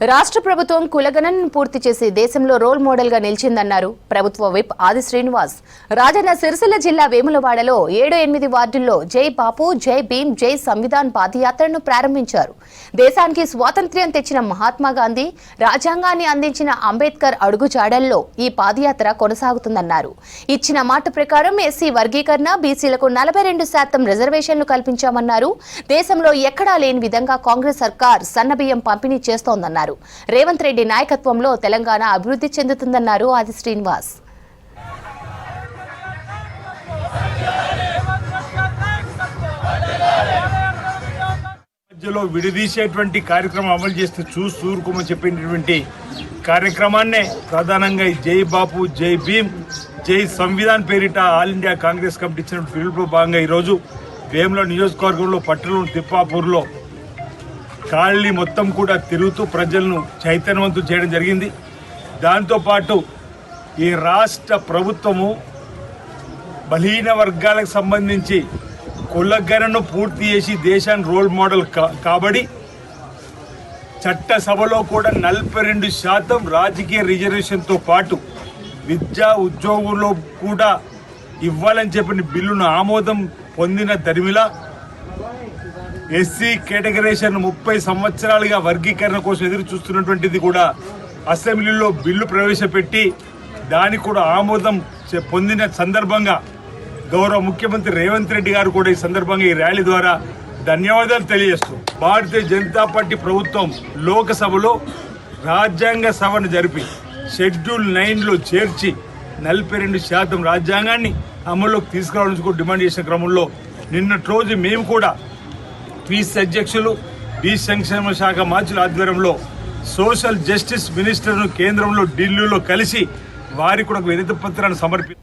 రాష్ట్ర ప్రభుత్వం కులగణనను పూర్తి చేసి దేశంలో రోల్ మోడల్ గా నిలిచిందన్నారు ప్రభుత్వ విప్ ఆది శ్రీనివాస్. రాజన్న సిరిసిల్ల జిల్లా వేములవాడలో 7-8 వార్డుల్లో జై బాపు జై భీమ్ జై సంవిధాన్ పాదయాత్రను ప్రారంభించారు. దేశానికి స్వాతంత్ర్యం తెచ్చిన మహాత్మా గాంధీ, రాజ్యాంగాన్ని అందించిన అంబేద్కర్ అడుగుజాడల్లో ఈ పాదయాత్ర కొనసాగుతుందన్నారు. ఇచ్చిన మాట ప్రకారం ఎస్సీ వర్గీకరణ, బీసీలకు 42% రిజర్వేషన్లు కల్పించామన్నారు. దేశంలో ఎక్కడా లేని విధంగా కాంగ్రెస్ సర్కార్ సన్నబియ్యం పంపిణీ చేస్తోందన్నారు. రేవంత్ రెడ్డి నాయకత్వంలో తెలంగాణ అభివృద్ధి చెందుతుందన్నారు ఆది శ్రీనివాస్. మధ్యలో విడదీసేటువంటి కార్యక్రమం అమలు చేస్తే చూసుకోమని చెప్పినటువంటి కార్యక్రమాన్నే ప్రధానంగా జై బాపు జై భీమ్ జై సంవిధాన్ పేరిట ఆల్ ఇండియా కాంగ్రెస్ కమిటీ ఇచ్చిన పిలుపులో భాగంగా ఈరోజు వేముల నియోజకవర్గంలో పట్టణం తిప్పాపూర్లో కాలనీ మొత్తం కూడా తిరుగుతూ ప్రజలను చైతన్యవంతం చేయడం జరిగింది. దాంతోపాటు ఈ రాష్ట్ర ప్రభుత్వము బలహీన వర్గాలకు సంబంధించి కులగణను పూర్తి చేసి దేశాన్ని రోల్ మోడల్ కాబడి చట్టసభలో కూడా 42% రాజకీయ రిజర్వేషన్తో పాటు విద్యా ఉద్యోగుల్లో కూడా ఇవ్వాలని చెప్పిన బిల్లును ఆమోదం పొందిన దరిమిలా ఎస్సీ కేటగరైజేషన్ 30 సంవత్సరాలుగా వర్గీకరణ కోసం ఎదురు చూస్తున్నటువంటిది కూడా అసెంబ్లీలో బిల్లు ప్రవేశపెట్టి దానికి కూడా ఆమోదం పొందిన సందర్భంగా గౌరవ ముఖ్యమంత్రి రేవంత్ రెడ్డి గారు కూడా ఈ సందర్భంగా ఈ ర్యాలీ ద్వారా ధన్యవాదాలు తెలియజేస్తూ భారతీయ జనతా పార్టీ ప్రభుత్వం లోకసభలో రాజ్యాంగ సభను జరిపి షెడ్యూల్ 9లో చేర్చి 42% రాజ్యాంగాన్ని అమల్లోకి తీసుకురావాలని డిమాండ్ చేసిన క్రమంలో నిన్నటి రోజు మేము కూడా పీస్ అధ్యక్షులు బీసీ సంక్షేమ శాఖ మంత్రుల ఆధ్వర్యంలో సోషల్ జస్టిస్ మినిస్టర్ను కేంద్రంలో ఢిల్లీలో కలిసి వారికి కూడా ఒక వినతి పత్రాన్ని సమర్పించారు.